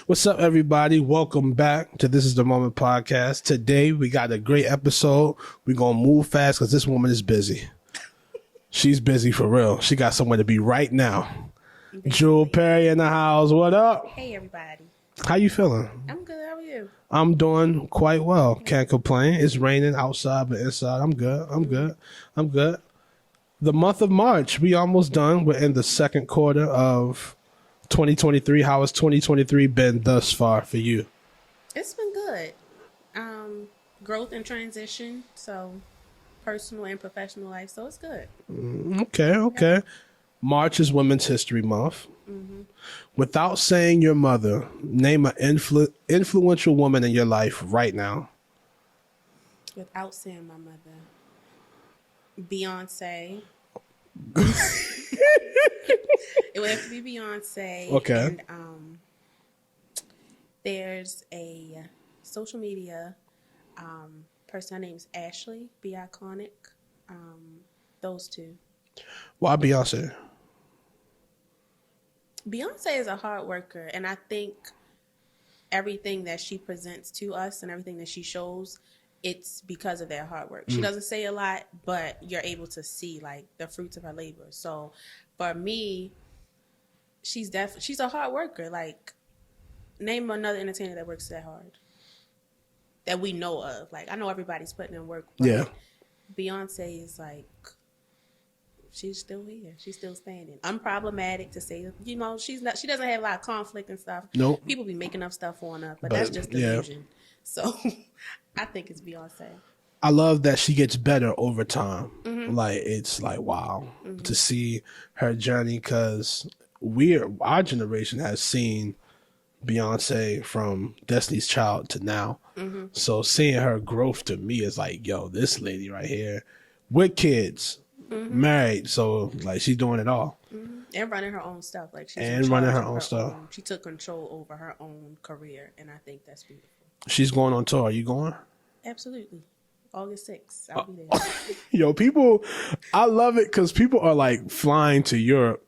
What's up, everybody? Welcome back to This Is the Moment podcast. Today, we got a great episode. We're going to move fast because this woman is busy. She's busy for real. She got somewhere to be right now. Jewel Perry in the house. What up? Hey, everybody. How you feeling? I'm good. How are you? I'm doing quite well. Can't complain. It's raining outside, but inside, I'm good. I'm good. The month of March, we almost done. We're in the second quarter of 2023. How has 2023 been thus far for you? It's been good. Growth and transition, so personal and professional life, so it's good. Okay. March is Women's History Month. Mm-hmm. Without saying your mother, name an influential woman in your life right now. Without saying my mother, Beyonce. It would have to be Beyonce. Okay. And there's a social media person. Her name's Ashley. Be Iconic. Those two. Why Beyonce? Beyonce is a hard worker, and I think everything that she presents to us and everything that she shows, it's because of that hard work. She doesn't say a lot, but you're able to see like the fruits of her labor. So for me, she's a hard worker. Like, name another entertainer that works that hard that we know of. Like, I know everybody's putting in work, but Yeah. Beyonce is like, she's still here. She's still standing. Unproblematic to say, she doesn't have a lot of conflict and stuff. Nope. People be making up stuff on her, but that's just delusion. So I think it's Beyonce. I love that she gets better over time. Mm-hmm. Like, it's like, wow, to see her journey, because our generation has seen Beyonce from Destiny's Child to now. Mm-hmm. So seeing her growth to me is like, yo, this lady right here with kids, married. So like, she's doing it all. Mm-hmm. And running her own stuff. Like, she took control over her own career. And I think that's beautiful. She's going on tour. Are you going? Absolutely. August 6th. I'll be there. Yo, I love it because people are like flying to Europe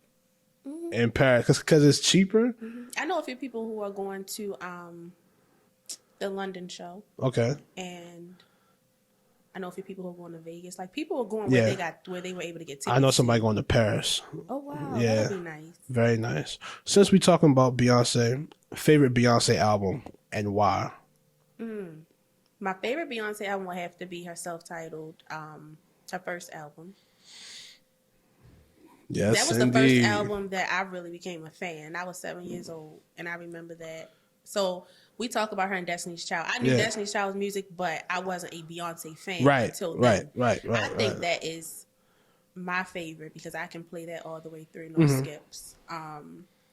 and Paris because it's cheaper. Mm-hmm. I know a few people who are going to the London show. Okay. And I know a few people who are going to Vegas. Like, people are going where they were able to get tickets. I know somebody going to Paris. Oh, wow. Yeah. That would be nice. Very nice. Since we're talking about Beyonce, favorite Beyonce album and why? My favorite Beyonce album would have to be her self-titled, her first album. Yes, that was indeed. The first album that I really became a fan. I was 7 years old, and I remember that. So we talk about her in Destiny's Child. I knew Destiny's Child's music, but I wasn't a Beyonce fan until then. Right. I think that is my favorite because I can play that all the way through, no skips.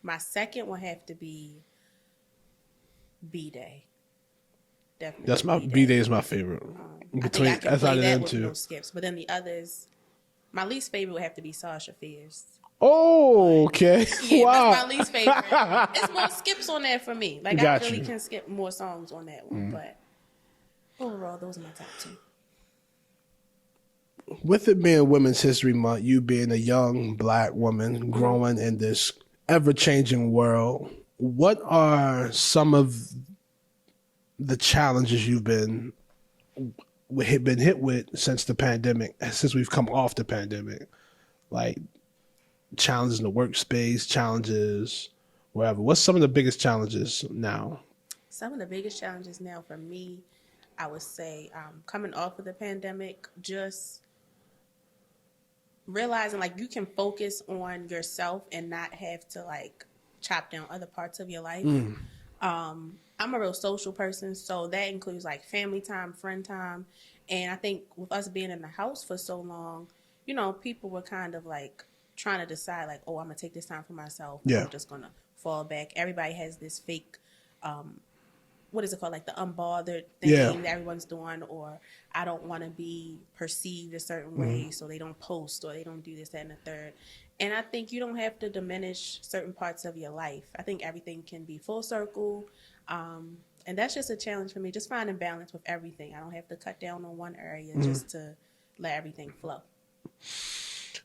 My second would have to be B-Day. Definitely. That's my B-Day is my favorite. I think I can play that with no skips. But then the others, my least favorite would have to be Sasha Fierce. Oh, okay. Yeah, wow. That's my least favorite. It's more skips on that for me. Like, I really can skip more songs on that one. But overall, those are my top two. With it being Women's History Month, you being a young Black woman growing in this ever-changing world, what are some of the challenges you've been hit with since the pandemic, since we've come off the pandemic? Like, challenges in the workspace, challenges wherever. What's some of the biggest challenges now? Some of the biggest challenges now for me, I would say, coming off of the pandemic, just realizing like you can focus on yourself and not have to like chop down other parts of your life. I'm a real social person, so that includes like family time, friend time. And I think with us being in the house for so long, people were kind of like trying to decide like, oh, I'm going to take this time for myself. Yeah. I'm just going to fall back. Everybody has this fake, what is it called? Like the unbothered thing that everyone's doing, or I don't want to be perceived a certain way, so they don't post or they don't do this, that, and the third. And I think you don't have to diminish certain parts of your life. I think everything can be full circle. And that's just a challenge for me, just finding balance with everything. I don't have to cut down on one area just to let everything flow.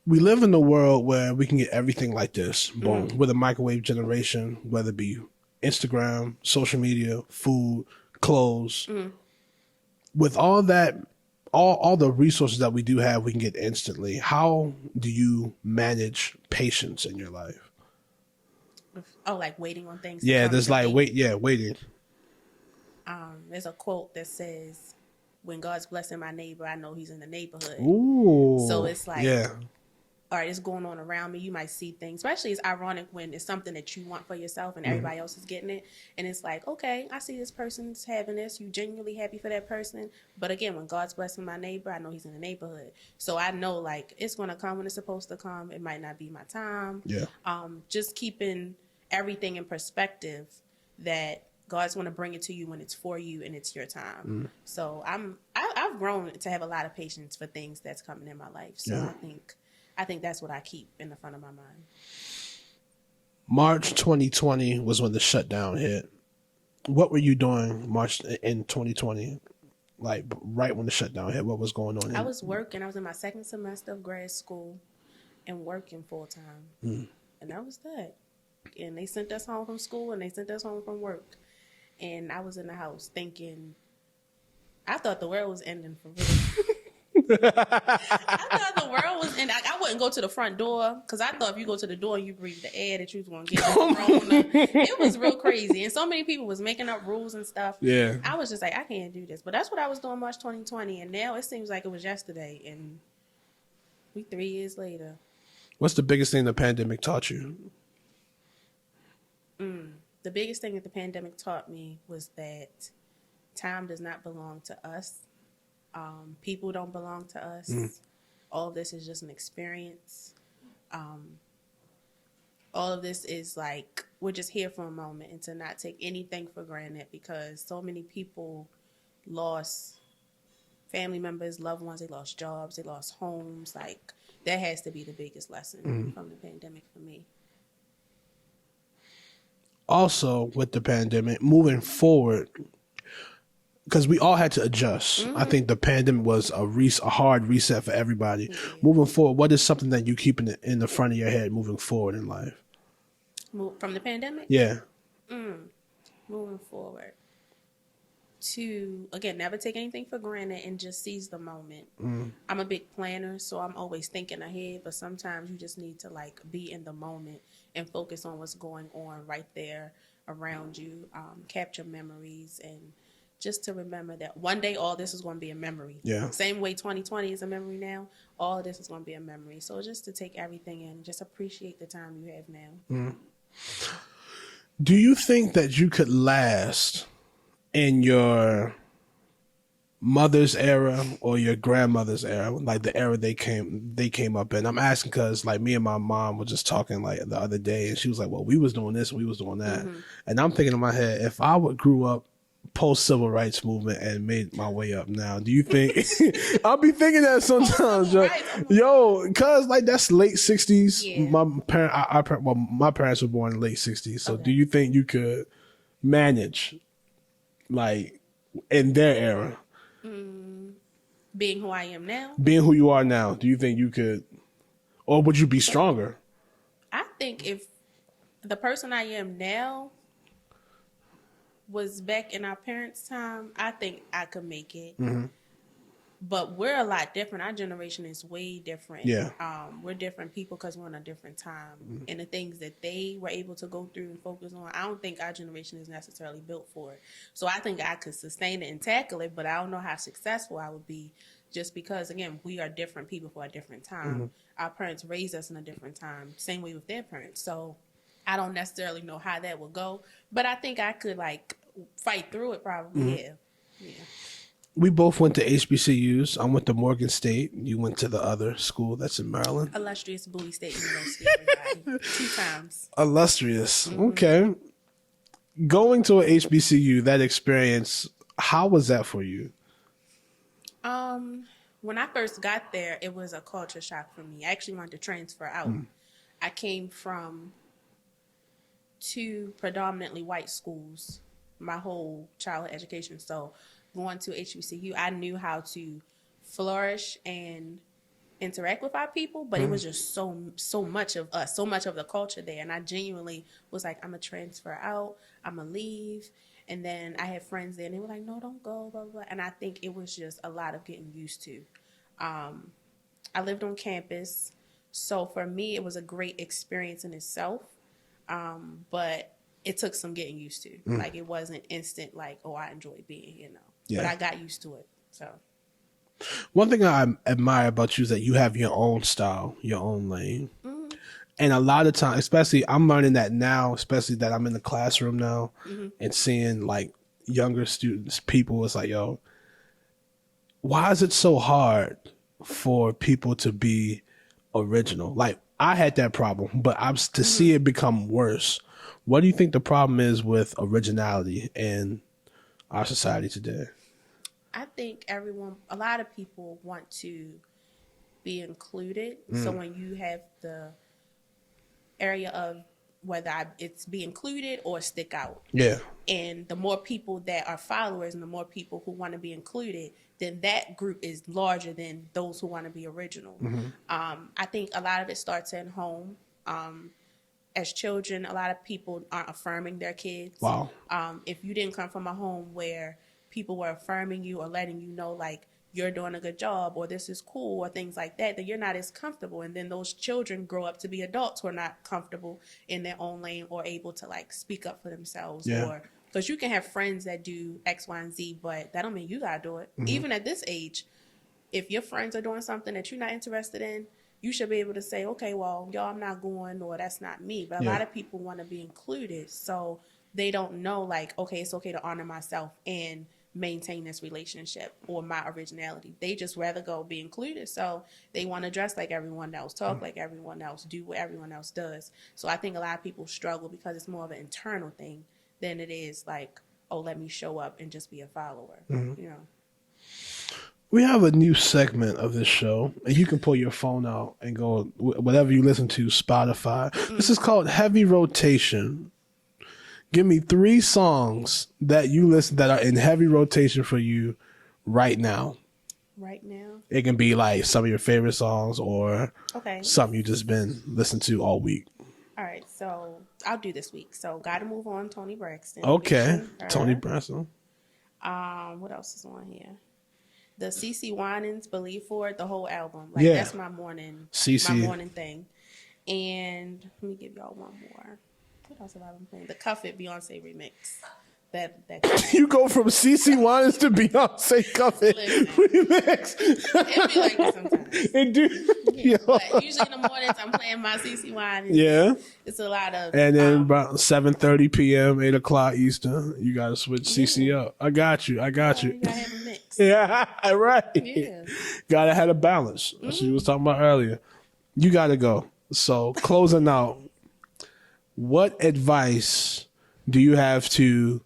We live in a world where we can get everything like this. Boom. With a microwave generation, whether it be Instagram, social media, food, clothes. With all that, all the resources that we do have, we can get instantly. How do you manage patience in your life? Oh, like waiting on things to Yeah, come there's to like me. waiting. There's a quote that says, "When God's blessing my neighbor, I know He's in the neighborhood." Ooh, So it's like, yeah, all right, it's going on around me. You might see things, especially it's ironic when it's something that you want for yourself and everybody else is getting it. And it's like, okay, I see this person's having this. You genuinely happy for that person. But again, when God's blessing my neighbor, I know He's in the neighborhood. So I know like it's going to come when it's supposed to come. It might not be my time. yeah, Just keeping everything in perspective that God's going to bring it to you when it's for you and it's your time. So I've grown to have a lot of patience for things that's coming in my life. So yeah. I think that's what I keep in the front of my mind. March 2020 was when the shutdown hit. What were you doing March in 2020? Like right when the shutdown hit, what was going on? I was working. I was in my second semester of grad school and working full time. And that was that. And they sent us home from school and they sent us home from work. And I was in the house thinking, I thought the world was ending for real. I thought the world was ending. I wouldn't go to the front door because I thought if you go to the door and you breathe the air that you was going to get corona. It was real crazy. And so many people was making up rules and stuff. Yeah. I was just like, I can't do this. But that's what I was doing March 2020. And now it seems like it was yesterday. And we 3 years later. What's the biggest thing the pandemic taught you? The biggest thing that the pandemic taught me was that time does not belong to us. People don't belong to us. All of this is just an experience. All of this is like, we're just here for a moment and to not take anything for granted because so many people lost family members, loved ones, they lost jobs, they lost homes. Like, that has to be the biggest lesson from the pandemic for me. Also, with the pandemic, moving forward, because we all had to adjust. I think the pandemic was a hard reset for everybody. Moving forward, what is something that you keep in the front of your head moving forward in life? From the pandemic? Yeah. Moving forward. To, again, never take anything for granted and just seize the moment. I'm a big planner, so I'm always thinking ahead, but sometimes you just need to like be in the moment and focus on what's going on right there around you, capture memories, and just to remember that one day all this is going to be a memory. Yeah. Same way 2020 is a memory now, all of this is going to be a memory. So just to take everything in, just appreciate the time you have now. Do you think that you could last in your mother's era or your grandmother's era, like the era they came up in? I'm asking because like me and my mom were just talking like the other day, and she was like, "Well, we was doing this, and we was doing that," and I'm thinking in my head, if I would grew up post civil rights movement and made my way up now, do you think I'll be thinking that sometimes, cause like that's late 60s. Yeah. My parents were born in late 60s, so do you think you could manage like in their era? Being who I am now, Being who you are now, do you think you could, or would you be stronger? I think if the person I am now was back in our parents' time, I think I could make it. But we're a lot different. Our generation is way different. Yeah. We're different people because we're in a different time. And the things that they were able to go through and focus on, I don't think our generation is necessarily built for it. So I think I could sustain it and tackle it, but I don't know how successful I would be just because, again, we are different people for a different time. Our parents raised us in a different time, same way with their parents. So I don't necessarily know how that would go, but I think I could, like, fight through it probably, yeah. We both went to HBCUs. I went to Morgan State. You went to the other school that's in Maryland. Illustrious Bowie State University, everybody. 2 times. Illustrious. Okay. Going to an HBCU, that experience, how was that for you? When I first got there, it was a culture shock for me. I actually wanted to transfer out. I came from 2 predominantly white schools my whole childhood education. So going to HBCU, I knew how to flourish and interact with our people, but it was just so much of us, so much of the culture there. And I genuinely was like, I'm gonna transfer out, I'm gonna leave. And then I had friends there and they were like, no, don't go, blah, blah, blah. And I think it was just a lot of getting used to. I lived on campus, so for me it was a great experience in itself. But it took some getting used to. Like it wasn't instant like, oh, I enjoy being here now. Yeah. But I got used to it. So one thing I admire about you is that you have your own style, your own lane. And a lot of times, especially I'm learning that now, especially that I'm in the classroom now and seeing like younger students, people, it's like, yo, why is it so hard for people to be original? Like I had that problem, but I'm to see it become worse. What do you think the problem is with originality in our society today? I think a lot of people want to be included. So when you have the area of whether it's be included or stick out. Yeah. And the more people that are followers and the more people who want to be included, then that group is larger than those who want to be original. I think a lot of it starts at home. As children, a lot of people aren't affirming their kids. Wow. If you didn't come from a home where people were affirming you or letting you know, like, you're doing a good job or this is cool or things like that, then you're not as comfortable. And then those children grow up to be adults who are not comfortable in their own lane or able to, like, speak up for themselves. Yeah. Or because you can have friends that do X, Y, and Z, but that don't mean you got to do it. Even at this age, if your friends are doing something that you're not interested in, you should be able to say, okay, well, y'all, I'm not going, or that's not me. But a lot of people want to be included. So they don't know, like, okay, it's okay to honor myself and maintain this relationship or my originality. They just rather go be included. So they want to dress like everyone else, talk like everyone else, do what everyone else does. So I think a lot of people struggle because it's more of an internal thing than it is like, oh, let me show up and just be a follower. You know. We have a new segment of this show, and you can pull your phone out and go whatever you listen to, Spotify. This is called Heavy Rotation. Give me 3 songs that you listen that are in heavy rotation for you right now. Right now? It can be like some of your favorite songs or something you just been listening to all week. All right, so I'll do this week. So Gotta Move On, Toni Braxton. Okay, Toni Braxton. What else is on here? The CeCe Winans, Believe For It, the whole album. Like that's my morning thing. And let me give y'all one more. What else have I been playing? The Cuff It Beyonce remix. That You go from CeCe Winans to Beyonce Cuff It remix. It be like that sometimes. It do. Yeah, but usually in the mornings I'm playing my CeCe Winans. Yeah. It's a lot of. And then about 7:30 p.m., 8 o'clock Eastern, you got to switch CeCe up. I got you. You gotta have a mix. Yeah, right. Yeah. Gotta have a balance. That's what you was talking about earlier. You gotta go. So closing out, what advice do you have to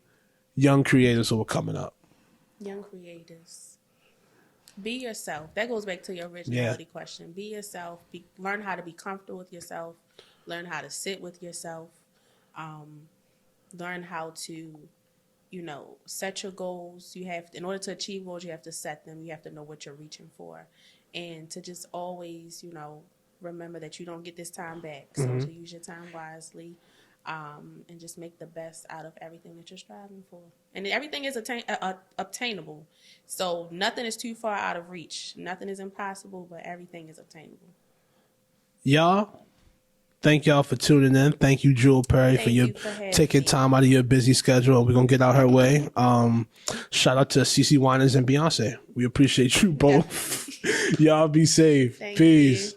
young creators who are coming up? Young creators. Be yourself. That goes back to your originality question. Be yourself. Learn how to be comfortable with yourself. Learn how to sit with yourself. Learn how to, set your goals. In order to achieve goals, you have to set them. You have to know what you're reaching for. And to just always, remember that you don't get this time back. So to use your time wisely. And just make the best out of everything that you're striving for. And everything is obtainable. So nothing is too far out of reach. Nothing is impossible, but everything is obtainable. Y'all, thank y'all for tuning in. Thank you, Jewel Perry, for taking time out of your busy schedule. We're going to get out her way. Shout out to CeCe Winans and Beyonce. We appreciate you both. Y'all be safe. Peace.